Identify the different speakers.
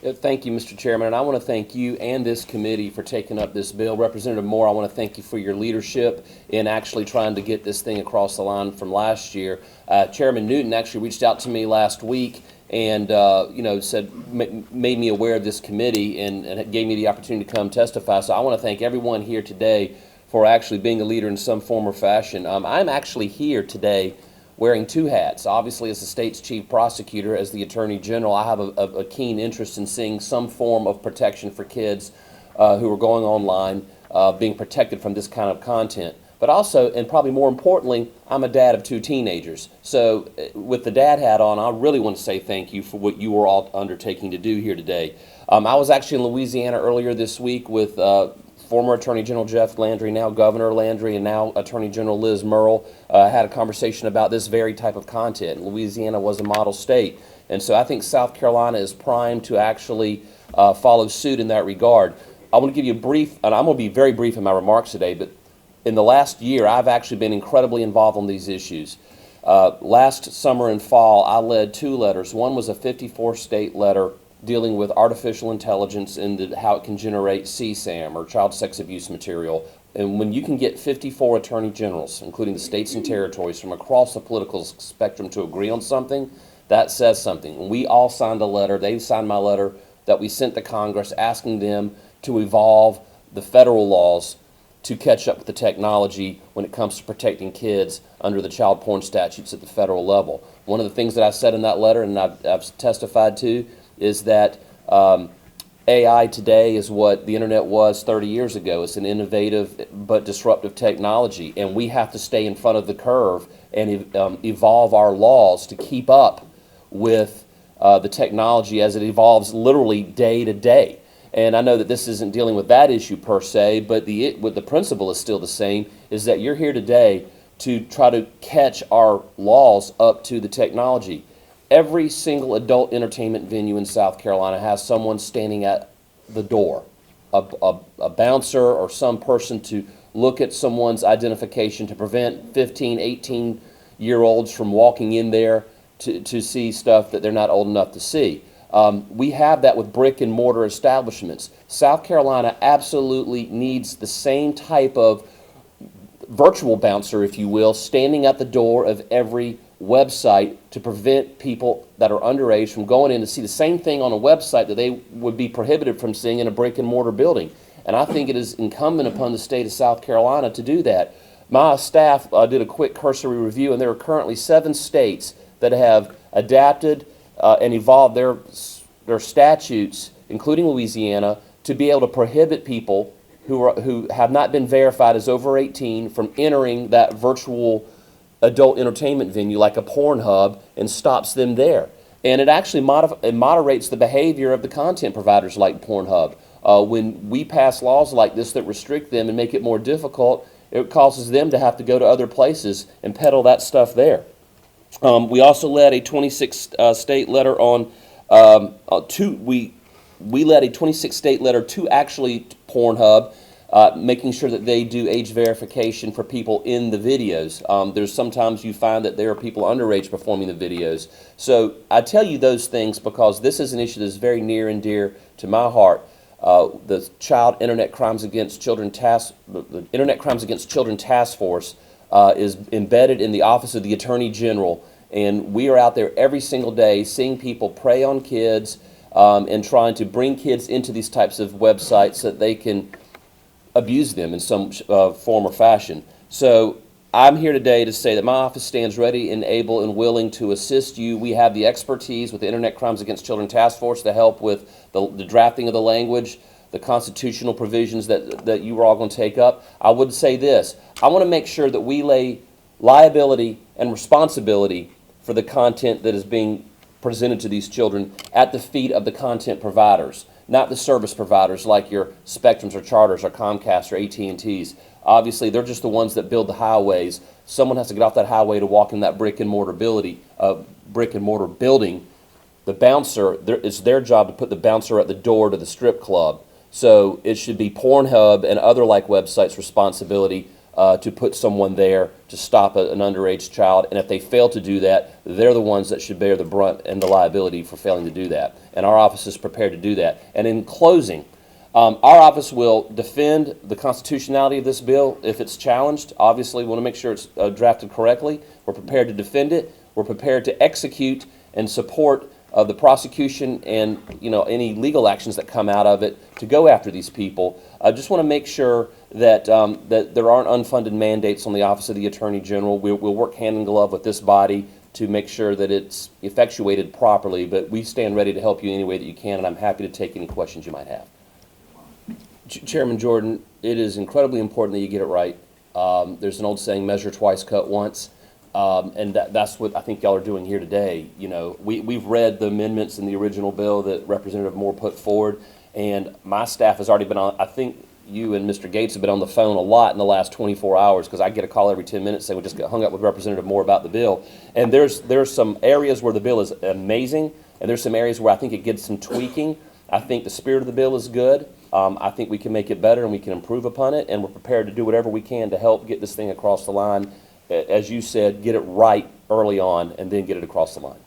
Speaker 1: Thank you, Mr. Chairman, and I want to thank you and this committee for taking up this bill. Representative Moore, I want to thank you for your leadership in actually trying to get this thing across the line from last year. Chairman Newton actually reached out to me last week and made me aware of this committee and gave me the opportunity to come testify. So I want to thank everyone here today for actually being a leader in some form or fashion. I'm actually here today wearing two hats. Obviously, as the state's chief prosecutor, as the attorney general, I have a keen interest in seeing some form of protection for kids who are going online, being protected from this kind of content. But also, and probably more importantly, I'm a dad of two teenagers. So with the dad hat on, I really want to say thank you for what you are all undertaking to do here today. I was actually in Louisiana earlier this week with former Attorney General Jeff Landry, now Governor Landry, and now Attorney General Liz Murrill. Had a conversation about this very type of content. Louisiana was a model state, and so I think South Carolina is primed to actually follow suit in that regard. I want to give you a brief, and I'm going to be very brief in my remarks today, but in the last year, I've actually been incredibly involved on these issues. Last summer and fall, I led two letters. One was a 54-state letter dealing with artificial intelligence and how it can generate CSAM, or child sex abuse material. And when you can get 54 attorney generals, including the states and territories, from across the political spectrum to agree on something, that says something. When we all signed a letter, they signed my letter that we sent to Congress asking them to evolve the federal laws to catch up with the technology when it comes to protecting kids under the child porn statutes at the federal level. One of the things that I said in that letter, and I've testified to, is that AI today is what the internet was 30 years ago. It's an innovative but disruptive technology, and we have to stay in front of the curve and evolve our laws to keep up with the technology as it evolves literally day to day. And I know that this isn't dealing with that issue per se, but the principle is still the same, is that you're here today to try to catch our laws up to the technology. Every single adult entertainment venue in South Carolina has someone standing at the door, a bouncer or some person to look at someone's identification to prevent 15, 18-year-olds from walking in there to see stuff that they're not old enough to see. We have that with brick and mortar establishments. South Carolina absolutely needs the same type of virtual bouncer, if you will, standing at the door of every website to prevent people that are underage from going in to see the same thing on a website that they would be prohibited from seeing in a brick and mortar building. And I think it is incumbent upon the state of South Carolina to do that. My staff did a quick cursory review, and there are currently 7 states that have adapted and evolved their statutes, including Louisiana, to be able to prohibit people who have not been verified as over 18 from entering that virtual adult entertainment venue like a Pornhub, and stops them there. And it actually moderates the behavior of the content providers like Pornhub. When we pass laws like this that restrict them and make it more difficult, it causes them to have to go to other places and peddle that stuff there. We also led a 26-state letter on we led a 26-state letter to actually Pornhub, making sure that they do age verification for people in the videos. There's sometimes you find that there are people underage performing the videos. So I tell you those things because this is an issue that's very near and dear to my heart. The Internet Crimes Against Children Task Force is embedded in the Office of the Attorney General, and we are out there every single day seeing people prey on kids and trying to bring kids into these types of websites so that they can abuse them in some form or fashion. So I'm here today to say that my office stands ready and able and willing to assist you. We have the expertise with the Internet Crimes Against Children Task Force to help with the drafting of the language, the constitutional provisions that you are all going to take up. I would say this: I want to make sure that we lay liability and responsibility for the content that is being presented to these children at the feet of the content providers, not the service providers like your Spectrums or Charters or Comcast or AT&Ts. Obviously, they're just the ones that build the highways. Someone has to get off that highway to walk in that brick and mortar building. The bouncer, it's their job to put the bouncer at the door to the strip club. So it should be Pornhub and other like websites' responsibility to put someone there to stop an underage child. And if they fail to do that, they're the ones that should bear the brunt and the liability for failing to do that. And our office is prepared to do that. And in closing, our office will defend the constitutionality of this bill if it's challenged. Obviously, we want to make sure it's drafted correctly. We're prepared to defend it. We're prepared to execute and support the prosecution and any legal actions that come out of it to go after these people. I just want to make sure that that there aren't unfunded mandates on the Office of the Attorney General. We'll work hand in glove with this body to make sure that it's effectuated properly. But we stand ready to help you any way that you can, and I'm happy to take any questions you might have. Chairman Jordan, it is incredibly important that you get it right. There's an old saying, measure twice, cut once. And that's what I think y'all are doing here today. We've read the amendments in the original bill that Representative Moore put forward, and my staff has already been on. I think you and Mr. Gates have been on the phone a lot in the last 24 hours because I get a call every 10 minutes saying we just got hung up with Representative Moore about the bill. And there's some areas where the bill is amazing, and there's some areas where I think it gets some tweaking. I think the spirit of the bill is good. I think we can make it better and we can improve upon it, and we're prepared to do whatever we can to help get this thing across the line. As you said, get it right early on and then get it across the line.